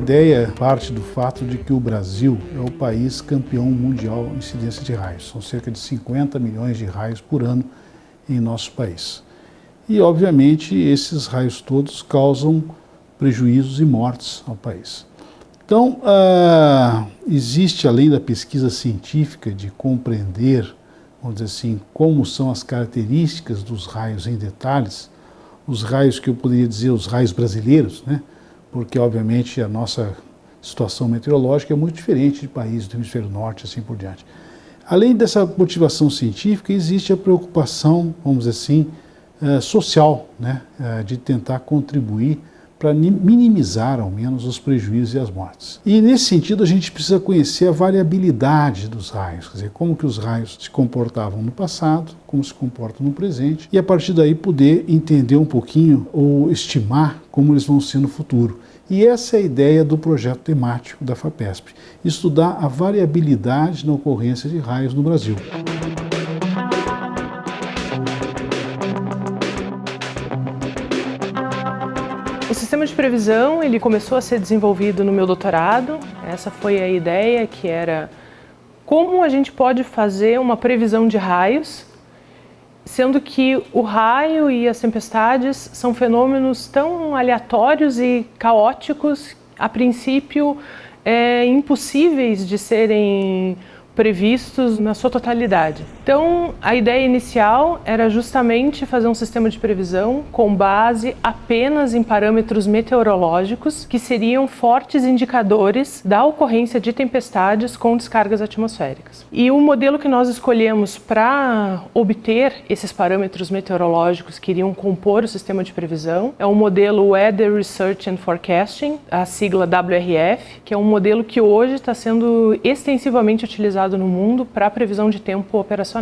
ideia parte do fato de que o Brasil é o país campeão mundial em incidência de raios. São cerca de 50 milhões de raios por ano em nosso país. E, obviamente, esses raios todos causam prejuízos e mortes ao país. Então, existe, além da pesquisa científica de compreender, vamos dizer assim, como são as características dos raios em detalhes, os raios que eu poderia dizer, os raios brasileiros, né? Porque, obviamente, a nossa situação meteorológica é muito diferente de países do hemisfério norte, assim por diante. Além dessa motivação científica, existe a preocupação, vamos dizer assim, social, né? De tentar contribuir para minimizar, ao menos, os prejuízos e as mortes. E, nesse sentido, a gente precisa conhecer a variabilidade dos raios, quer dizer, como que os raios se comportavam no passado, como se comportam no presente, e, a partir daí, poder entender um pouquinho ou estimar como eles vão ser no futuro. E essa é a ideia do projeto temático da FAPESP, estudar a variabilidade na ocorrência de raios no Brasil. O sistema de previsão, ele começou a ser desenvolvido no meu doutorado. Essa foi a ideia, que era como a gente pode fazer uma previsão de raios, sendo que o raio e as tempestades são fenômenos tão aleatórios e caóticos, a princípio impossíveis de serem previstos na sua totalidade. Então, a ideia inicial era justamente fazer um sistema de previsão com base apenas em parâmetros meteorológicos, que seriam fortes indicadores da ocorrência de tempestades com descargas atmosféricas. E o modelo que nós escolhemos para obter esses parâmetros meteorológicos que iriam compor o sistema de previsão é o modelo Weather Research and Forecasting, a sigla WRF, que é um modelo que hoje está sendo extensivamente utilizado no mundo para a previsão de tempo operacional.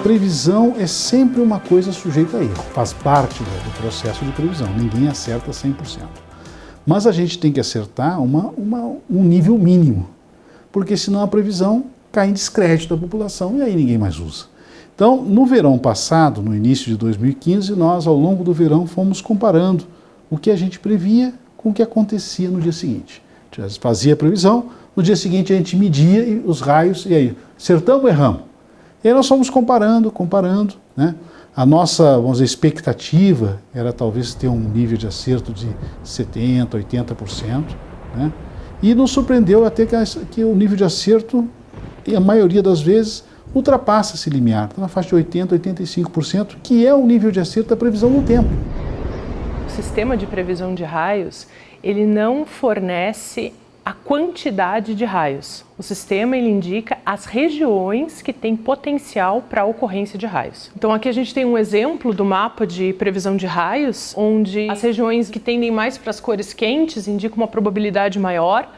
Previsão é sempre uma coisa sujeita a erro, faz parte do processo de previsão, ninguém acerta 100%. Mas a gente tem que acertar um nível mínimo, porque senão a previsão cai em descrédito da população e aí ninguém mais usa. Então, no verão passado, no início de 2015, nós, ao longo do verão, fomos comparando o que a gente previa com o que acontecia no dia seguinte. A gente fazia a previsão, no dia seguinte a gente media os raios, e aí, acertamos ou erramos? E aí nós fomos comparando, né? A nossa, vamos dizer, expectativa era talvez ter um nível de acerto de 70%, 80%, né? E nos surpreendeu até que o nível de acerto, a maioria das vezes, ultrapassa esse limiar, está na faixa de 80%, 85%, que é o nível de acerto da previsão no tempo. O sistema de previsão de raios, ele não fornece a quantidade de raios. O sistema, ele indica as regiões que têm potencial para a ocorrência de raios. Então aqui a gente tem um exemplo do mapa de previsão de raios, onde as regiões que tendem mais para as cores quentes indicam uma probabilidade maior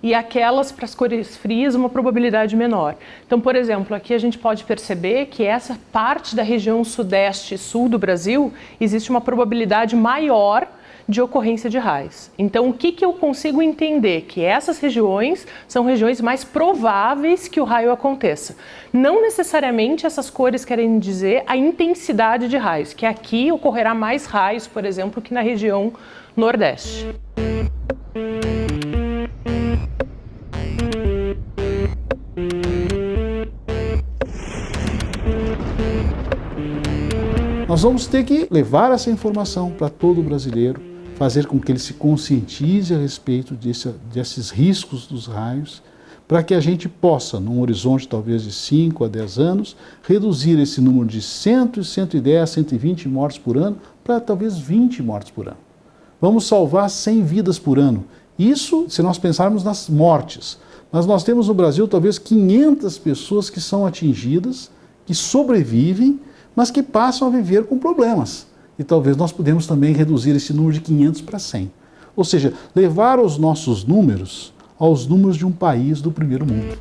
e aquelas para as cores frias uma probabilidade menor. Então, por exemplo, aqui a gente pode perceber que essa parte da região sudeste e sul do Brasil existe uma probabilidade maior de ocorrência de raios. Então, o que eu consigo entender? Que essas regiões são regiões mais prováveis que o raio aconteça. Não necessariamente essas cores querem dizer a intensidade de raios, que aqui ocorrerá mais raios, por exemplo, que na região nordeste. Nós vamos ter que levar essa informação para todo brasileiro, fazer com que ele se conscientize a respeito desses riscos dos raios, para que a gente possa, num horizonte talvez de 5 a 10 anos, reduzir esse número de 100, 110, 120 mortes por ano para talvez 20 mortes por ano. Vamos salvar 100 vidas por ano. Isso se nós pensarmos nas mortes. Mas nós temos no Brasil talvez 500 pessoas que são atingidas, que sobrevivem, mas que passam a viver com problemas. E talvez nós podemos também reduzir esse número de 500 para 100. Ou seja, levar os nossos números aos números de um país do primeiro mundo.